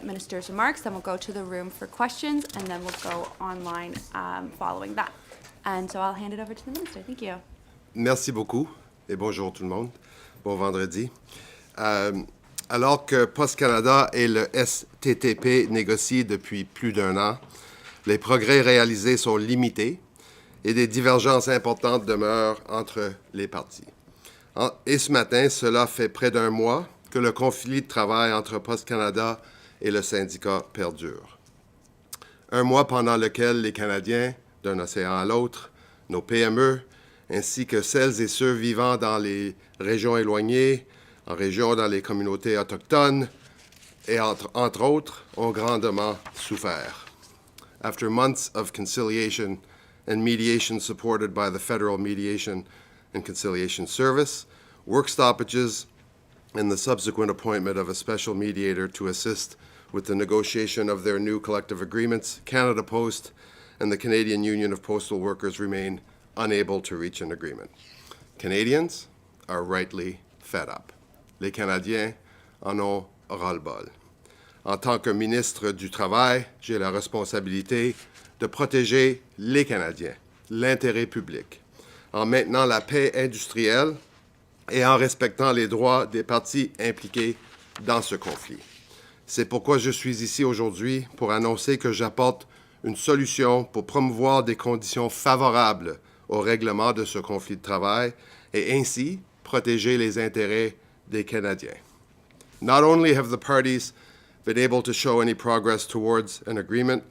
Minister's remarks, then we'll go to the room for questions, and then we'll go online following that. And so I'll hand it over to the Minister. Thank you. Merci beaucoup et bonjour tout le monde. Bon vendredi. Alors que Post Canada et le STTP négocient depuis plus d'un an, les progrès réalisés sont limités et des divergences importantes demeurent entre les parties. Et ce matin, cela fait près d'un mois que le conflit de travail entre Post Canada et le syndicat perdure. Un mois pendant lequel les Canadiens, d'un océan à l'autre, nos PME, ainsi que celles et ceux vivant dans les régions éloignées, en région dans les communautés autochtones, et entre autres, ont grandement souffert. After months of conciliation and mediation supported by the Federal Mediation and Conciliation Service, work stoppages, and the subsequent appointment of a special mediator to assist with the negotiation of their new collective agreements, Canada Post and the Canadian Union of Postal Workers remain unable to reach an agreement. Canadians are rightly fed up. Les Canadiens en ont ras-le-bol. En tant que ministre du Travail, j'ai la responsabilité de protéger les Canadiens, l'intérêt public, en maintenant la paix industrielle et en respectant les droits des parties impliquées dans ce conflit. C'est pourquoi je suis ici aujourd'hui pour annoncer que j'apporte une solution pour promouvoir des conditions favorables au règlement de ce conflit de travail et ainsi protéger les intérêts des Canadiens. Not only have the parties been able to show any progress towards an agreement,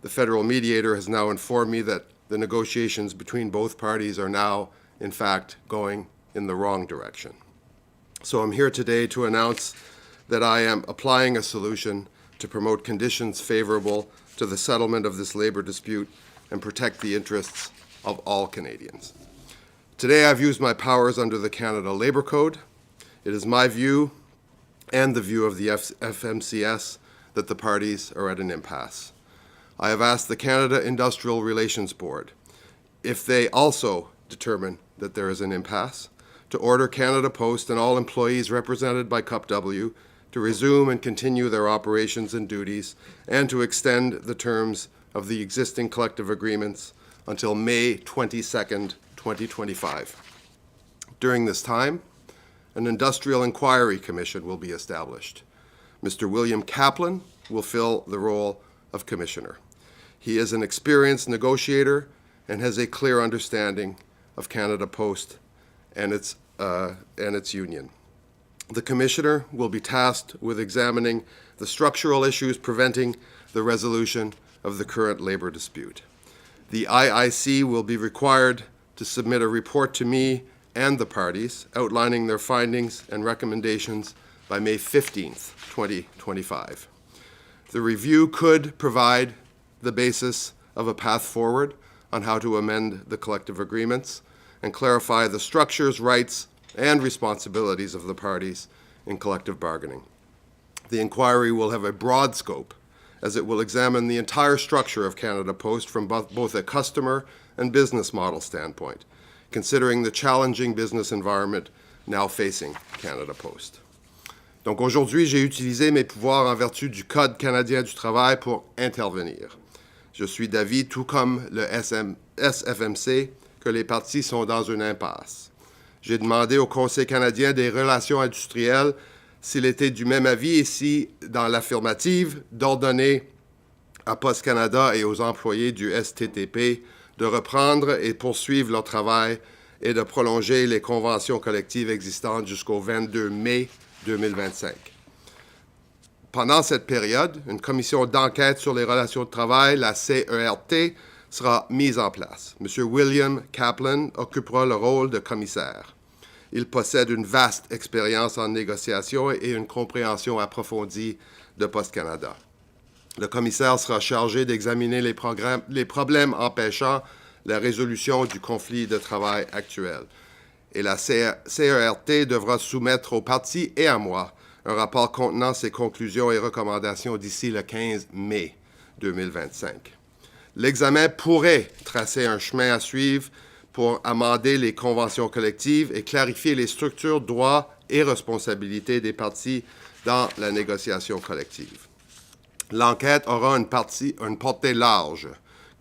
the federal mediator has now informed me that the negotiations between both parties are now, in fact, going in the wrong direction. So I'm here today to announce that I am applying a solution to promote conditions favorable to the settlement of this labor dispute and protect the interests of all Canadians. Today I've used my powers under the Canada Labour Code. It is my view and the view of the FMCS that the parties are at an impasse. I have asked the Canada Industrial Relations Board, if they also determine that there is an impasse, to order Canada Post and all employees represented by CUPW to resume and continue their operations and duties and to extend the terms of the existing collective agreements until May 22nd, 2025. During this time, an Industrial Inquiry Commission will be established. Mr. William Kaplan will fill the role of Commissioner. He is an experienced negotiator and has a clear understanding of Canada Post and its union. The Commissioner will be tasked with examining the structural issues preventing the resolution of the current labor dispute. The IIC will be required to submit a report to me and the parties outlining their findings and recommendations by May 15th, 2025. The review could provide the basis of a path forward on how to amend the collective agreements and clarify the structures, rights, and responsibilities of the parties in collective bargaining. The inquiry will have a broad scope as it will examine the entire structure of Canada Post from both a customer and business model standpoint, considering the challenging business environment now facing Canada Post. Donc aujourd'hui, j'ai utilisé mes pouvoirs en vertu du Code canadien du travail pour intervenir. Je suis d'avis, tout comme le SFMC, que les parties sont dans une impasse. J'ai demandé au Conseil canadien des relations industrielles s'il était du même avis et si, dans l'affirmative, d'ordonner à Post Canada et aux employés du STTP de reprendre et poursuivre leur travail et de prolonger les conventions collectives existantes jusqu'au 22 mai 2025. Pendant cette période, une commission d'enquête sur les relations de travail, la CERT, sera mise en place. M. William Kaplan occupera le rôle de commissaire. Il possède une vaste expérience en négociation et une compréhension approfondie de Post Canada. Le commissaire sera chargé d'examiner les problèmes empêchant la résolution du conflit de travail actuel. Et la CERT devra soumettre aux parties et à moi un rapport contenant ses conclusions et recommandations d'ici le 15 mai 2025. L'examen pourrait tracer un chemin à suivre pour amender les conventions collectives et clarifier les structures, droits et responsabilités des parties dans la négociation collective. L'enquête aura une portée large,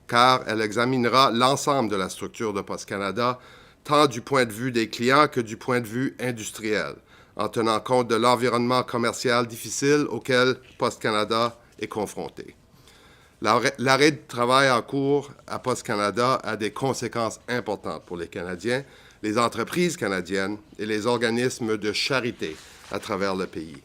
car elle examinera l'ensemble de la structure de Post Canada, tant du point de vue des clients que du point de vue industriel, en tenant compte de l'environnement commercial difficile auquel Post Canada est confronté. L'arrêt de travail en cours à Post Canada a des conséquences importantes pour les Canadiens, les entreprises canadiennes et les organismes de charité à travers le pays.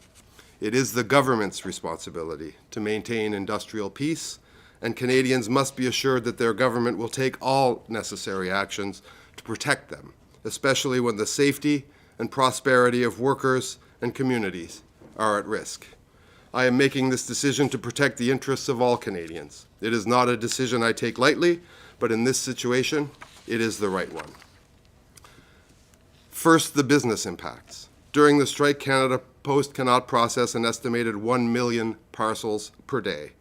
It is the government's responsibility to maintain industrial peace, and Canadians must be assured that their government will take all necessary actions to protect them, especially when the safety and prosperity of workers and communities are at risk. I am making this decision to protect the interests of all Canadians. It is not a decision I take lightly, but in this situation, it is the right one. First, the business impacts. During the strike, Canada Post cannot process an estimated 1 million parcels per day.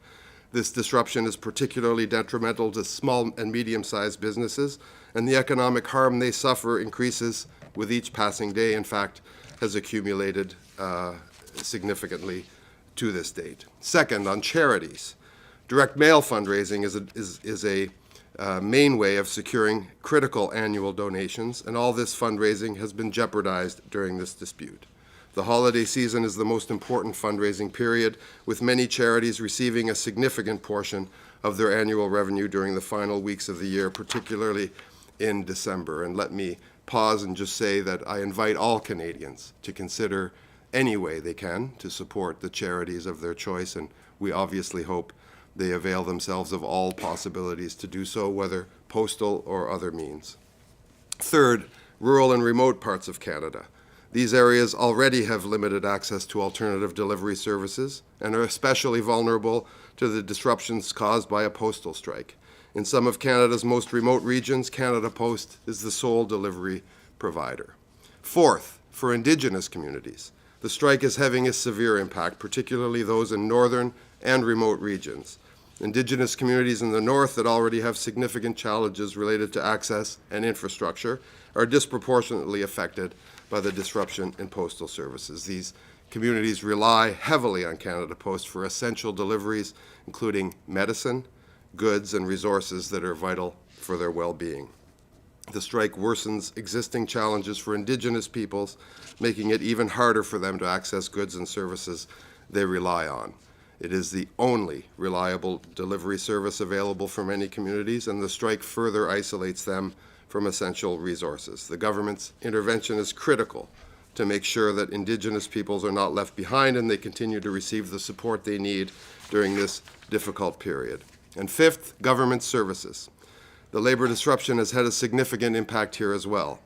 This disruption is particularly detrimental to small and medium-sized businesses, and the economic harm they suffer increases with each passing day, in fact, has accumulated significantly to this date. Second, on charities. Direct mail fundraising is a main way of securing critical annual donations, and all this fundraising has been jeopardized during this dispute. The holiday season is the most important fundraising period, with many charities receiving a significant portion of their annual revenue during the final weeks of the year, particularly in December. And let me pause and just say that I invite all Canadians to consider any way they can to support the charities of their choice, and we obviously hope they avail themselves of all possibilities to do so, whether postal or other means. Third, rural and remote parts of Canada. These areas already have limited access to alternative delivery services and are especially vulnerable to the disruptions caused by a postal strike. In some of Canada's most remote regions, Canada Post is the sole delivery provider. Fourth, for Indigenous communities, the strike is having a severe impact, particularly those in northern and remote regions. Indigenous communities in the north that already have significant challenges related to access and infrastructure are disproportionately affected by the disruption in postal services. These communities rely heavily on Canada Post for essential deliveries, including medicine, goods, and resources that are vital for their well-being. The strike worsens existing challenges for Indigenous peoples, making it even harder for them to access goods and services they rely on. It is the only reliable delivery service available for many communities, and the strike further isolates them from essential resources. The government's intervention is critical to make sure that Indigenous peoples are not left behind and they continue to receive the support they need during this difficult period. And fifth, government services. The labor disruption has had a significant impact here as well.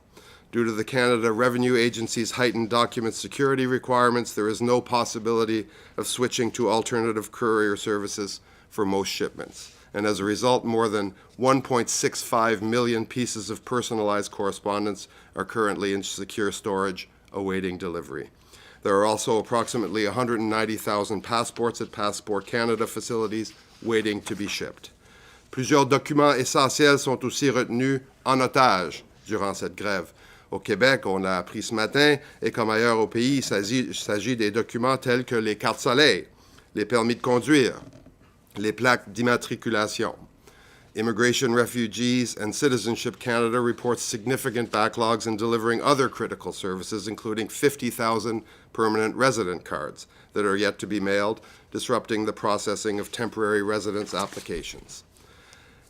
Due to the Canada Revenue Agency's heightened document security requirements, there is no possibility of switching to alternative courier services for most shipments. And as a result, more than 1.65 million pieces of personalized correspondence are currently in secure storage, awaiting delivery. There are also approximately 190,000 passports at Passport Canada facilities waiting to be shipped. Plusieurs documents essentiels sont aussi retenus en otage durant cette grève. Au Québec, on l'a appris ce matin, et comme ailleurs au pays, il s'agit des documents tels que les cartes soleil, les permis de conduire, les plaques d'immatriculation. Immigration, Refugees, and Citizenship Canada reports significant backlogs in delivering other critical services, including 50,000 permanent resident cards that are yet to be mailed, disrupting the processing of temporary residence applications.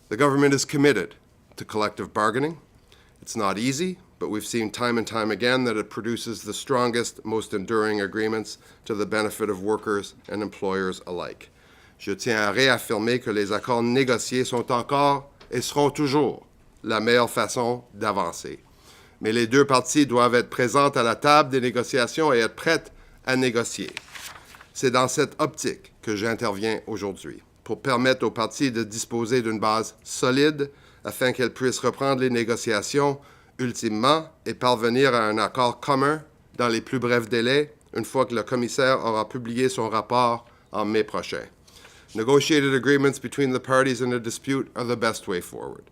The government is committed to collective bargaining. It's not easy, but we've seen time and time again that it produces the strongest, most enduring agreements to the benefit of workers and employers alike. Je tiens à réaffirmer que les accords négociés sont encore et seront toujours la meilleure façon d'avancer. Mais les deux parties doivent être présentes à la table des négociations et être prêtes à négocier. C'est dans cette optique que j'interviens aujourd'hui, pour permettre aux parties de disposer d'une base solide afin qu'elles puissent reprendre les négociations ultimement et parvenir à un accord commun dans les plus brefs délais, une fois que le commissaire aura publié son rapport en mai prochain. Negotiated agreements between the parties in a dispute are the best way forward,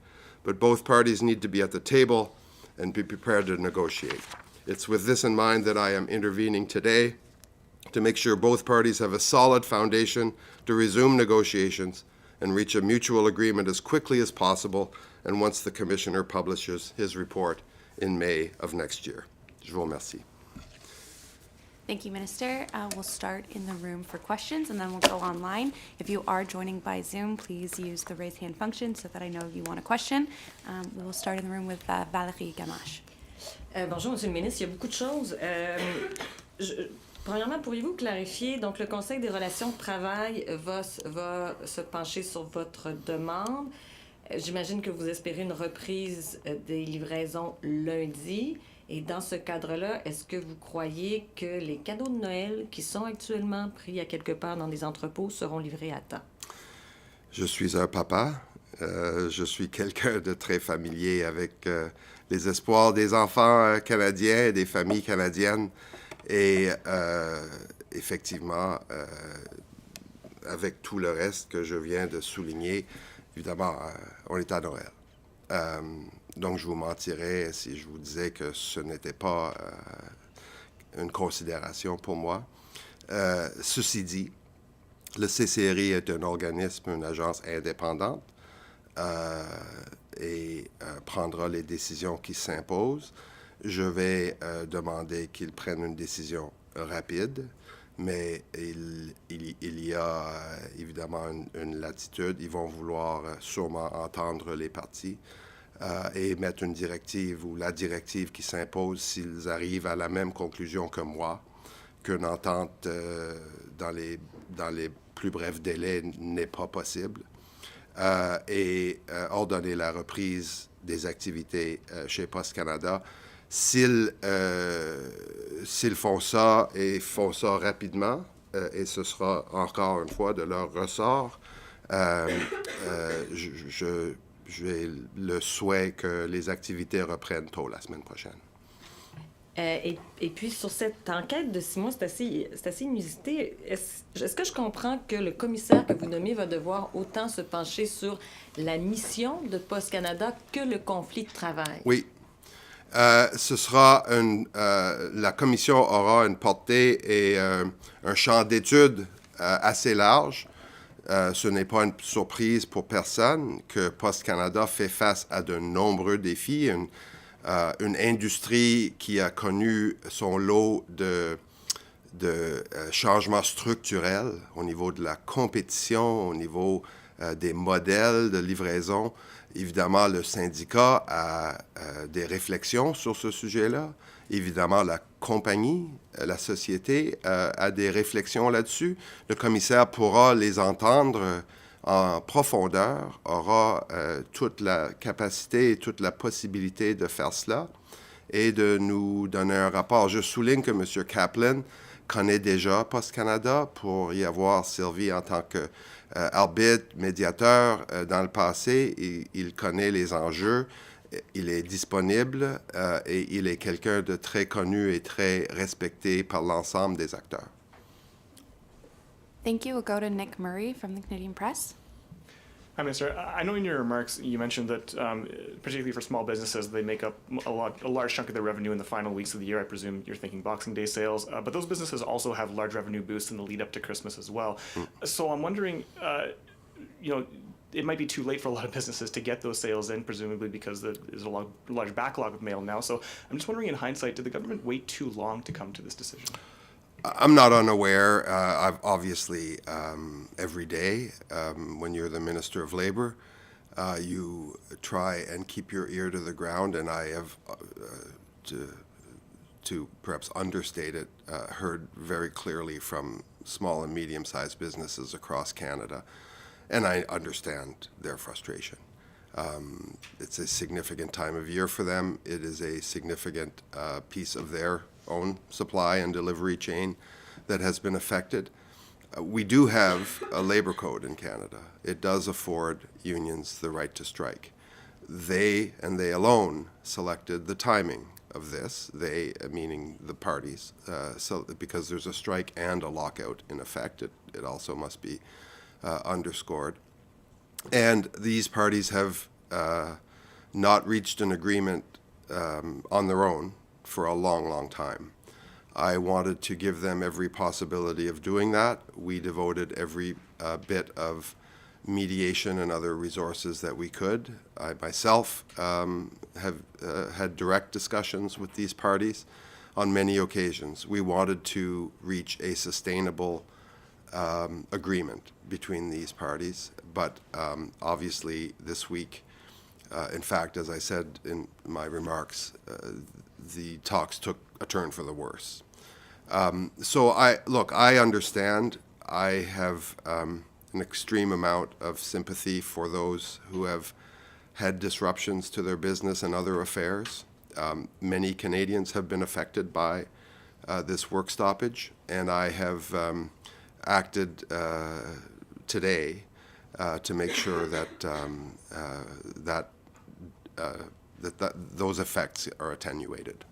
but both parties need to be at the table and be prepared to negotiate. It's with this in mind that I am intervening today. to make sure both parties have a solid foundation to resume negotiations and reach a mutual agreement as quickly as possible and once the Commissioner publishes his report in May of next year. Je vous remercie. Thank you, Minister. We'll start in the room for questions, and then we'll go online. If you are joining by Zoom, please use the raise hand function so that I know you want a question. We will start in the room with Valérie Gamache. Bonjour, Monsieur le Ministre. Il y a beaucoup de choses. Premièrement, pourriez-vous clarifier, donc le Conseil des relations de travail va se pencher sur votre demande. J'imagine que vous espérez une reprise des livraisons lundi. Et dans ce cadre-là, est-ce que vous croyez que les cadeaux de Noël qui sont actuellement pris à quelque part dans des entrepôts seront livrés à temps? Je suis un papa. Je suis quelqu'un de très familier avec les espoirs des enfants canadiens et des familles canadiennes. Et effectivement, avec tout le reste que je viens de souligner, évidemment, on est à Noël. Donc, je vous mentirais si je vous disais que ce n'était pas une considération pour moi. Ceci dit, le CCRI est un organisme, une agence indépendante et prendra les décisions qui s'imposent. Je vais demander qu'ils prennent une décision rapide, mais il y a évidemment une latitude. Ils vont vouloir sûrement entendre les parties et mettre une directive ou la directive qui s'impose s'ils arrivent à la même conclusion que moi, qu'une entente dans les plus brefs délais n'est pas possible, et ordonner la reprise des activités chez Post Canada. S'ils font ça et font ça rapidement, et ce sera encore une fois de leur ressort, j'ai le souhait que les activités reprennent tôt la semaine prochaine. Et puis, sur cette enquête de 6 mois, c'est assez inusité. Est-ce que je comprends que le commissaire que vous nommez va devoir autant se pencher sur la mission de Post Canada que le conflit de travail? Oui. Ce sera la commission aura une portée et un champ d'études assez large. Ce n'est pas une surprise pour personne que Post Canada fait face à de nombreux défis. Une industrie qui a connu son lot de changements structurels au niveau de la compétition, au niveau des modèles de livraison. Évidemment, le syndicat a des réflexions sur ce sujet-là. Évidemment, la compagnie, la société a des réflexions là-dessus. Le commissaire pourra les entendre en profondeur, aura toute la capacité et toute la possibilité de faire cela et de nous donner un rapport. Je souligne que M. Kaplan connaît déjà Post Canada pour y avoir servi en tant qu'arbitre, médiateur dans le passé. Il connaît les enjeux, il est disponible et il est quelqu'un de très connu et très respecté par l'ensemble des acteurs. Thank you. We'll go to Nick Murray from the Canadian Press. Hi, Minister. I know in your remarks you mentioned that, particularly for small businesses, they make up a large chunk of their revenue in the final weeks of the year. I presume you're thinking Boxing Day sales, but those businesses also have large revenue boosts in the lead up to Christmas as well. So I'm wondering, it might be too late for a lot of businesses to get those sales in, presumably because there's a large backlog of mail now. So I'm just wondering, in hindsight, did the government wait too long to come to this decision? I'm not unaware. I've obviously, every day, when you're the Minister of Labor, you try and keep your ear to the ground, and I have, to perhaps understate it, heard very clearly from small and medium-sized businesses across Canada, and I understand their frustration. It's a significant time of year for them. It is a significant piece of their own supply and delivery chain that has been affected. We do have a labor code in Canada. It does afford unions the right to strike. They, and they alone, selected the timing of this, they, meaning the parties, so because there's a strike and a lockout in effect. It also must be underscored. And these parties have not reached an agreement on their own for a long, long time. I wanted to give them every possibility of doing that. We devoted every bit of mediation and other resources that we could. I myself have had direct discussions with these parties on many occasions. We wanted to reach a sustainable agreement between these parties, but obviously this week, in fact, as I said in my remarks, the talks took a turn for the worse. So I understand. I have an extreme amount of sympathy for those who have had disruptions to their business and other affairs. Many Canadians have been affected by this work stoppage, and I have acted today to make sure that those effects are attenuated.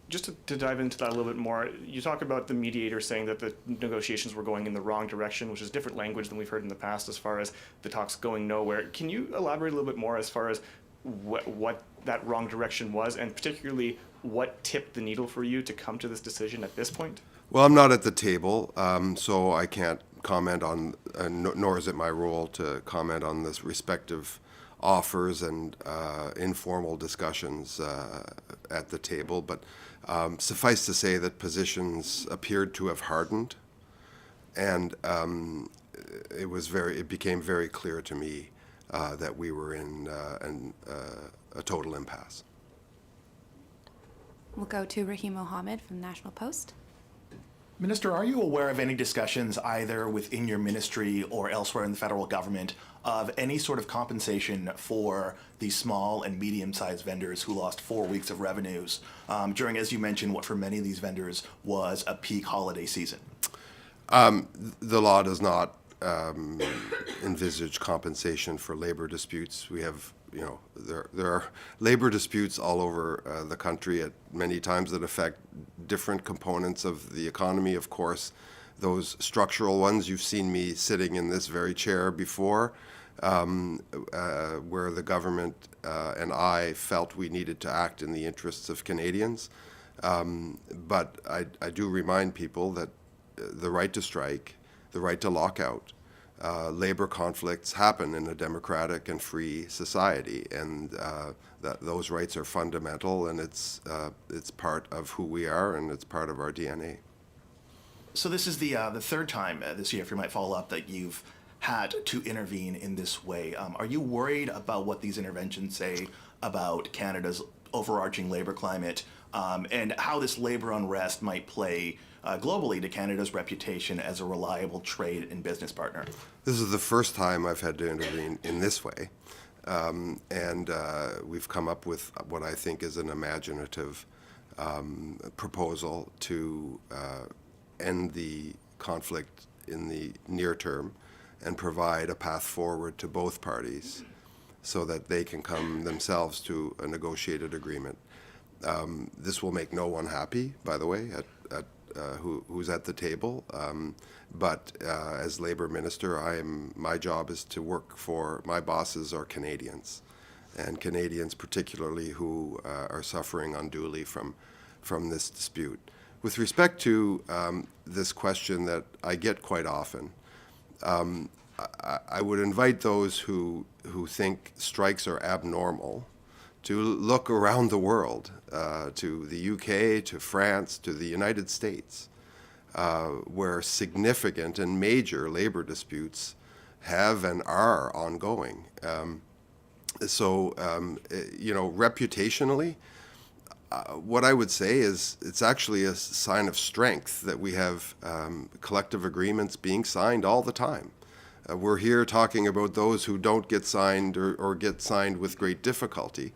Just to dive into that a little bit more, you talk about the mediator saying that the negotiations were going in the wrong direction, which is different language than we've heard in the past as far as the talks going nowhere. Can you elaborate a little bit more as far as what that wrong direction was, and particularly what tipped the needle for you to come to this decision at this point? Well, I'm not at the table, so I can't comment on, nor is it my role to comment on this respective offers and informal discussions at the table. But suffice to say that positions appeared to have hardened, and it became very clear to me that we were in a total impasse. We'll go to Rahim Mohammed from the National Post. Minister, are you aware of any discussions either within your ministry or elsewhere in the federal government of any sort of compensation for the small and medium-sized vendors who lost 4 weeks of revenues during, as you mentioned, what for many of these vendors was a peak holiday season? The law does not envisage compensation for labor disputes. We have, there are labor disputes all over the country at many times that affect different components of the economy. Of course, those structural ones, you've seen me sitting in this very chair before, where the government and I felt we needed to act in the interests of Canadians. But I do remind people that the right to strike, the right to lock out, labor conflicts happen in a democratic and free society, and that those rights are fundamental, and it's part of who we are, and it's part of our DNA. So this is the third time this year, if you might follow up, that you've had to intervene in this way. Are you worried about what these interventions say about Canada's overarching labor climate and how this labor unrest might play globally to Canada's reputation as a reliable trade and business partner? This is the first time I've had to intervene in this way, and we've come up with what I think is an imaginative proposal to end the conflict in the near term and provide a path forward to both parties so that they can come themselves to a negotiated agreement. This will make no one happy, by the way, who's at the table. But as Labour Minister, my job is to work for, my bosses are Canadians, and Canadians particularly who are suffering unduly from this dispute. With respect to this question that I get quite often, I would invite those who think strikes are abnormal to look around the world, to the UK, to France, to the United States, where significant and major labor disputes have and are ongoing. Reputationally, what I would say is it's actually a sign of strength that we have collective agreements being signed all the time. We're here talking about those who don't get signed or get signed with great difficulty,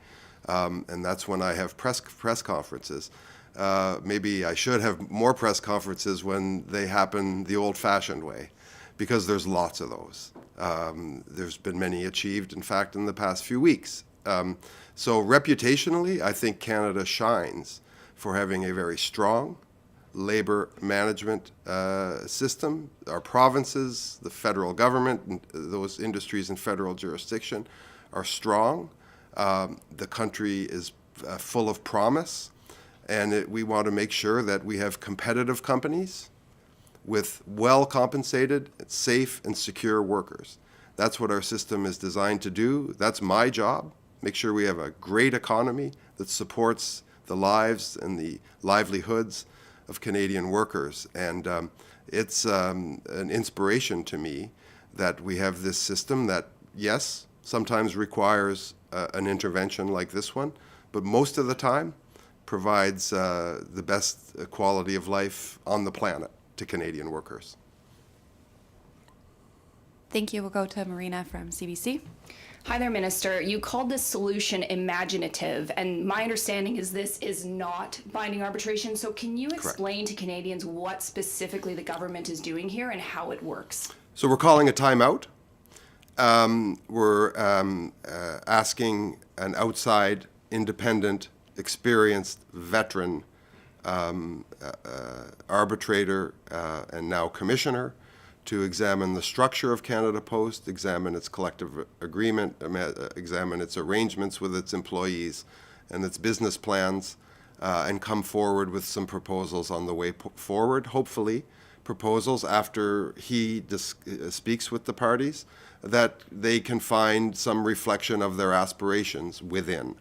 and that's when I have press conferences. Maybe I should have more press conferences when they happen the old-fashioned way, because there's lots of those. There's been many achieved, in fact, in the past few weeks. So reputationally, I think Canada shines for having a very strong labor management system. Our provinces, the federal government, and those industries in federal jurisdiction are strong. The country is full of promise, And we want to make sure that we have competitive companies with well-compensated, safe, and secure workers. That's what our system is designed to do. That's my job. Make sure we have a great economy that supports the lives and the livelihoods of Canadian workers. And it's an inspiration to me that we have this system that, yes, sometimes requires an intervention like this one, but most of the time provides the best quality of life on the planet to Canadian workers. Thank you. We'll go to Marina from CBC. Hi there, Minister. You called this solution imaginative, and my understanding is this is not binding arbitration. So can you explain to Canadians what specifically the government is doing here and how it works? So we're calling a timeout. We're asking an outside, independent, experienced veteran arbitrator and now commissioner to examine the structure of Canada Post, examine its collective agreement, examine its arrangements with its employees and its business plans, and come forward with some proposals on the way forward, hopefully proposals after he speaks with the parties, that they can find some reflection of their aspirations within.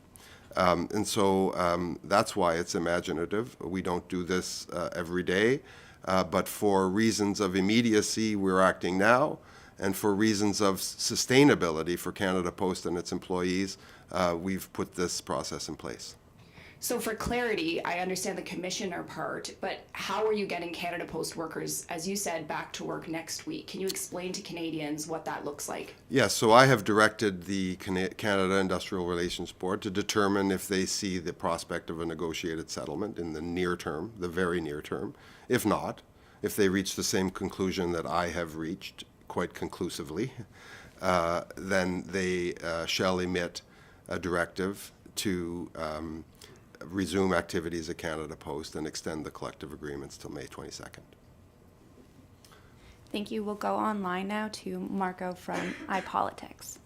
And so that's why it's imaginative. We don't do this every day, but for reasons of immediacy, we're acting now, and for reasons of sustainability for Canada Post and its employees, we've put this process in place. So for clarity, I understand the commissioner part, but how are you getting Canada Post workers, as you said, back to work next week? Can you explain to Canadians what that looks like? Yes, so I have directed the Canada Industrial Relations Board to determine if they see the prospect of a negotiated settlement in the near term, the very near term. If not, if they reach the same conclusion that I have reached quite conclusively, then they shall emit a directive to resume activities at Canada Post and extend the collective agreements till May 22nd. Thank you. We'll go online now to Marco from iPolitics.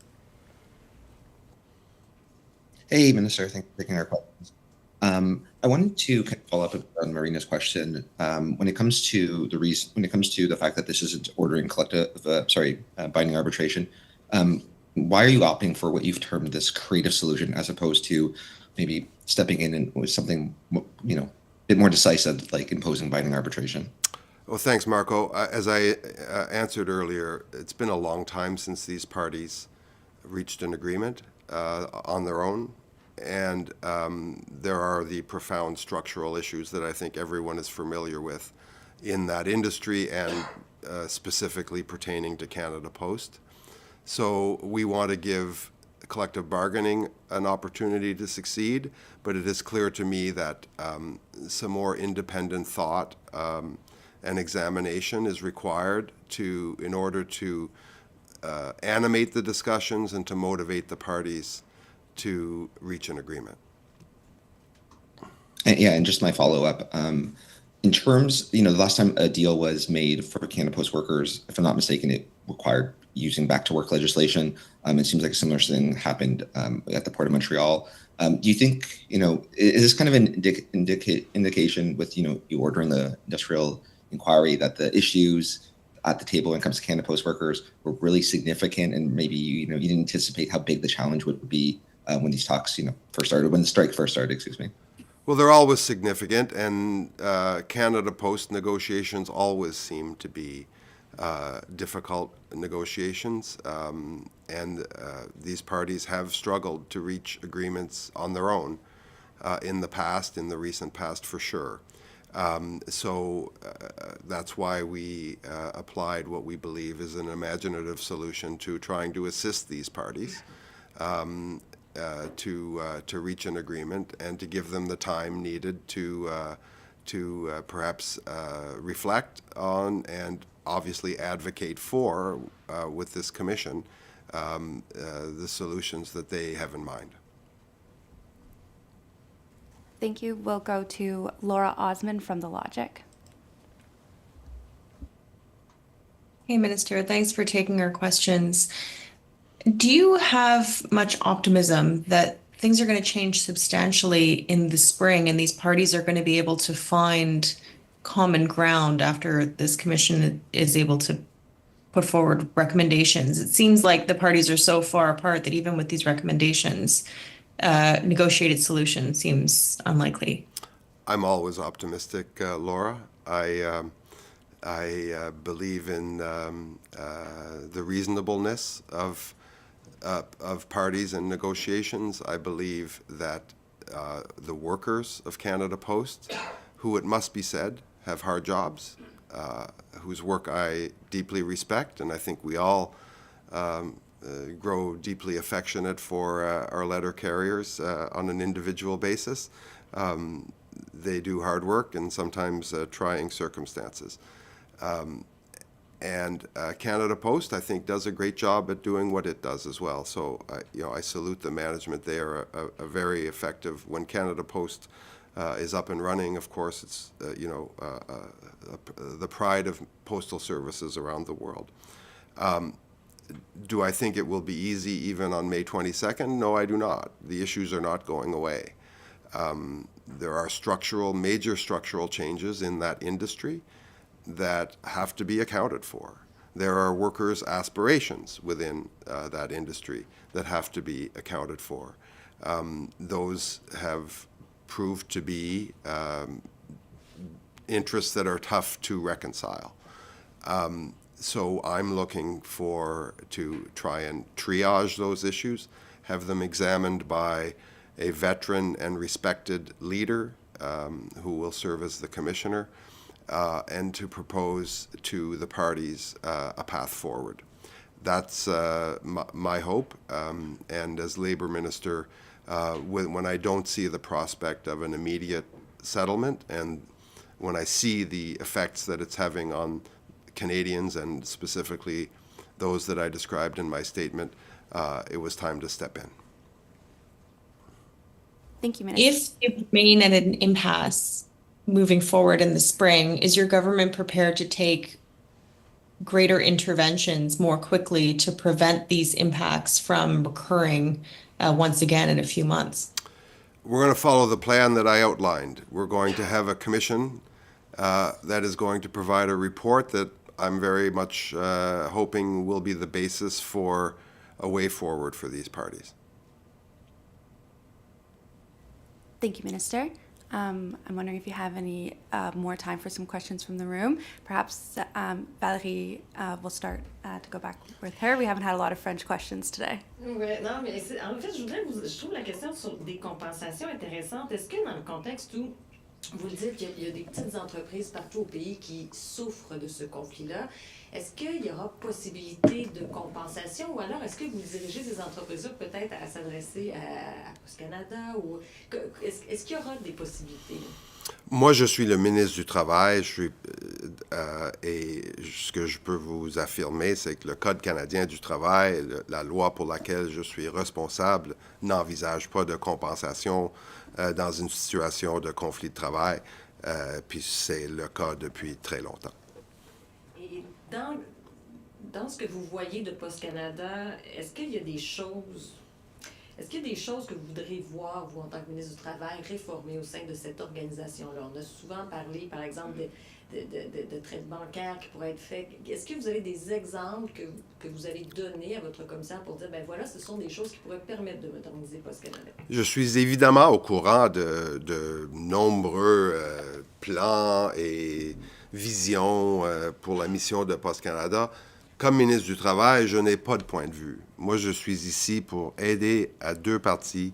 Hey, Minister. Thanks for taking our questions. I wanted to follow up on Marina's question. When it comes to the fact that this isn't ordering binding arbitration, why are you opting for what you've termed this creative solution as opposed to maybe stepping in and with something, a bit more decisive, like imposing binding arbitration? Well, thanks, Marco. As I answered earlier, it's been a long time since these parties reached an agreement on their own, and there are the profound structural issues that I think everyone is familiar with in that industry and specifically pertaining to Canada Post. So we want to give collective bargaining an opportunity to succeed, but it is clear to me that some more independent thought and examination is required in order to animate the discussions and to motivate the parties to reach an agreement. And just my follow-up. In terms, the last time a deal was made for Canada Post workers, if I'm not mistaken, it required using back-to-work legislation. It seems like a similar thing happened at the Port of Montreal. Do you think, is this kind of an indication with, you ordering the industrial inquiry that the issues at the table when it comes to Canada Post workers were really significant, and maybe, you didn't anticipate how big the challenge would be when these talks, when the strike first started, excuse me? Well, they're always significant, and Canada Post negotiations always seem to be difficult negotiations, and these parties have struggled to reach agreements on their own in the recent past for sure. So that's why we applied what we believe is an imaginative solution to trying to assist these parties to reach an agreement and to give them the time needed to perhaps reflect on and obviously advocate for, with this commission, the solutions that they have in mind. Thank you. We'll go to Laura Osmond from The Logic. Hey, Minister. Thanks for taking our questions. Do you have much optimism that things are going to change substantially in the spring, and these parties are going to be able to find common ground after this commission is able to put forward recommendations. It seems like the parties are so far apart that even with these recommendations, negotiated solution seems unlikely. I'm always optimistic, Laura. I believe in the reasonableness of parties and negotiations. I believe that the workers of Canada Post, who, it must be said, have hard jobs, whose work I deeply respect, and I think we all grow deeply affectionate for our letter carriers on an individual basis. They do hard work and sometimes trying circumstances. And Canada Post, I think, does a great job at doing what it does as well. So, I salute the management. They are a very effective. When Canada Post is up and running, of course, it's the pride of postal services around the world. Do I think it will be easy even on May 22nd? No, I do not. The issues are not going away. There are major structural changes in that industry that have to be accounted for. There are workers' aspirations within that industry that have to be accounted for. Those have proved to be interests that are tough to reconcile. So I'm looking to try and triage those issues, have them examined by a veteran and respected leader who will serve as the commissioner, and to propose to the parties a path forward. That's my hope. And as Labour Minister, when I don't see the prospect of an immediate settlement, and when I see the effects that it's having on Canadians, and specifically those that I described in my statement, it was time to step in. Thank you, Minister. If you remain at an impasse moving forward in the spring, is your government prepared to take greater interventions more quickly to prevent these impacts from recurring once again in a few months? We're going to follow the plan that I outlined. We're going to have a commission that is going to provide a report that I'm very much hoping will be the basis for a way forward for these parties. Thank you, Minister. I'm wondering if you have any more time for some questions from the room. Perhaps Valérie will start to go back with her. We haven't had a lot of French questions today. Ouais, non, mais en fait, je trouve la question sur des compensations intéressante. Est-ce que dans le contexte où vous le dites qu'il y a des petites entreprises partout au pays qui souffrent de ce conflit-là, est-ce qu'il y aura possibilité de compensation, ou alors est-ce que vous dirigez ces entreprises-là peut-être à s'adresser à Post Canada, ou est-ce qu'il y aura des possibilités? Moi, je suis le ministre du Travail, et ce que je peux vous affirmer, c'est que le Code canadien du travail, la loi pour laquelle je suis responsable, n'envisage pas de compensation dans une situation de conflit de travail, puis c'est le cas depuis très longtemps. Et dans ce que vous voyez de Post Canada, est-ce qu'il y a des choses que vous voudriez voir, vous, en tant que ministre du Travail, réformer au sein de cette organisation-là? On a souvent parlé, par exemple, de traites bancaires qui pourraient être faits. Est-ce que vous avez des exemples que vous allez donner à votre commissaire pour dire, ben voilà, ce sont des choses qui pourraient permettre de moderniser Post Canada? Je suis évidemment au courant de nombreux plans et visions pour la mission de Post Canada. Comme ministre du Travail, je n'ai pas de point de vue. Moi, je suis ici pour aider à deux parties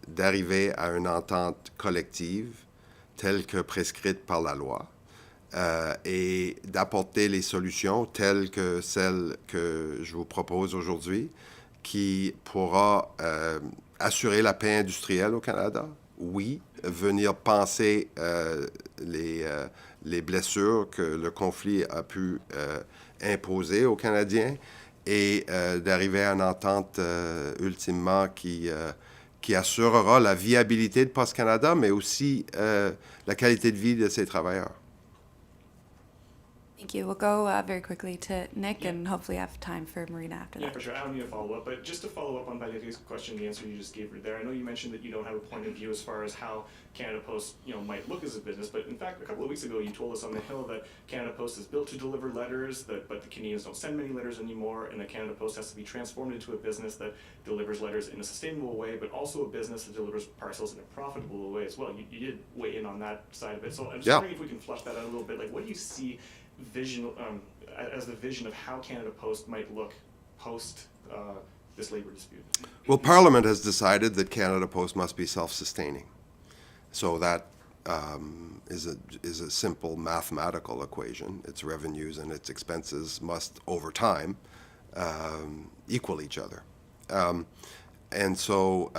d'arriver à une entente collective telle que prescrite par la loi et d'apporter les solutions telles que celles que je vous propose aujourd'hui, qui pourra assurer la paix industrielle au Canada, oui, venir penser les blessures que le conflit a pu imposer aux Canadiens, et d'arriver à une entente ultimement qui assurera la viabilité de Post Canada, mais aussi la qualité de vie de ses travailleurs. Thank you. We'll go very quickly to Nick and hopefully have time for Marina after Yeah, that. for sure. I don't need a follow-up, but just to follow up on Valerie's question, the answer you just gave her there, I know you mentioned that you don't have a point of view as far as how Canada Post, might look as a business, but in fact, a couple of weeks ago, you told us on the Hill that Canada Post is built to deliver letters, but the Canadians don't send many letters anymore, and that Canada Post has to be transformed into a business that delivers letters in a sustainable way, but also a business that delivers parcels in a profitable way as well. You did weigh in on that side of it, so I'm just wondering if we can flush that out a little bit. Like, what do you see as the vision of how Canada Post might look post this labor dispute? Well, Parliament has decided that Canada Post must be self-sustaining. So that is a simple mathematical equation. Its revenues and its expenses must, over time, equal each other. And so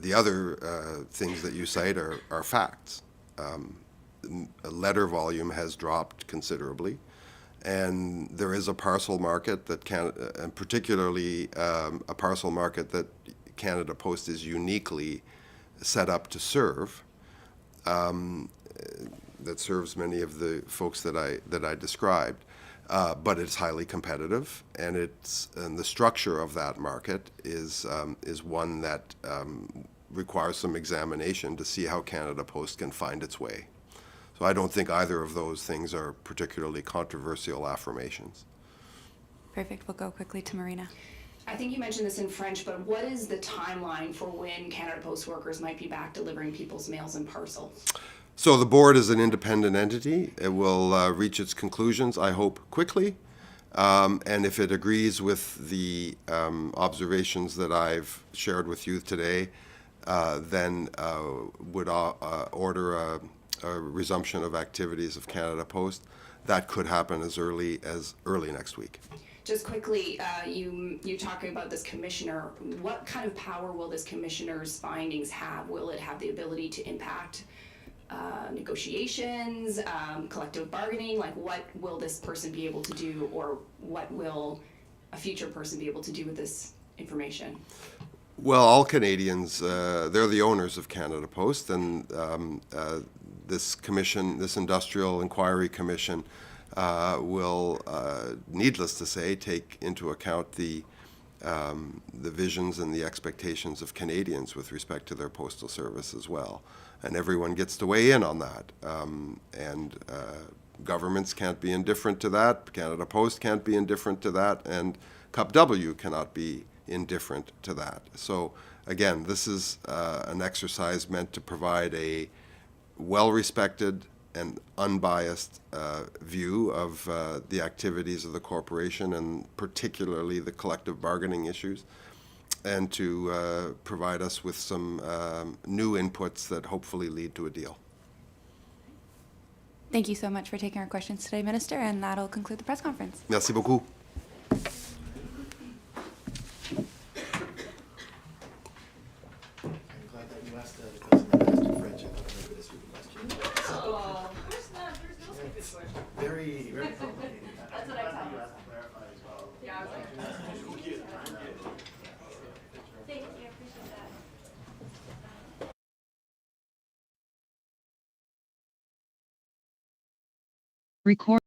the other things that you cite are facts. Letter volume has dropped considerably, and there is a parcel market that and particularly a parcel market that Canada Post is uniquely set up to serve, that serves many of the folks that I described, but it's highly competitive, and the structure of that market is one that requires some examination to see how Canada Post can find its way. So I don't think either of those things are particularly controversial affirmations. Perfect. We'll go quickly to Marina. I think you mentioned this in French, but what is the timeline for when Canada Post workers might be back delivering people's mails and parcels? So the board is an independent entity. It will reach its conclusions, I hope, quickly. And if it agrees with the observations that I've shared with you today, then would order a resumption of activities of Canada Post. That could happen as early next week. Just quickly, you talking about this commissioner. What kind of power will this commissioner's findings have? Will it have the ability to impact negotiations, collective bargaining? Like, what will this person be able to do, or what will a future person be able to do with this information? Well, all Canadians, they're the owners of Canada Post, and this commission, this Industrial Inquiry Commission, will, needless to say, take into account the visions and the expectations of Canadians with respect to their postal service as well. And everyone gets to weigh in on that. And governments can't be indifferent to that, Canada Post can't be indifferent to that, and CUPW cannot be indifferent to that. So again, this is an exercise meant to provide a well-respected and unbiased view of the activities of the corporation, and particularly the collective bargaining issues, and to provide us with some new inputs that hopefully lead to a deal. Thank you so much for taking our questions today, Minister, and that'll conclude the press conference. Merci beaucoup. Very, very complicated. That's what I tell you. Clarify as well. Yeah, I was like, Thank you. I appreciate that. Record.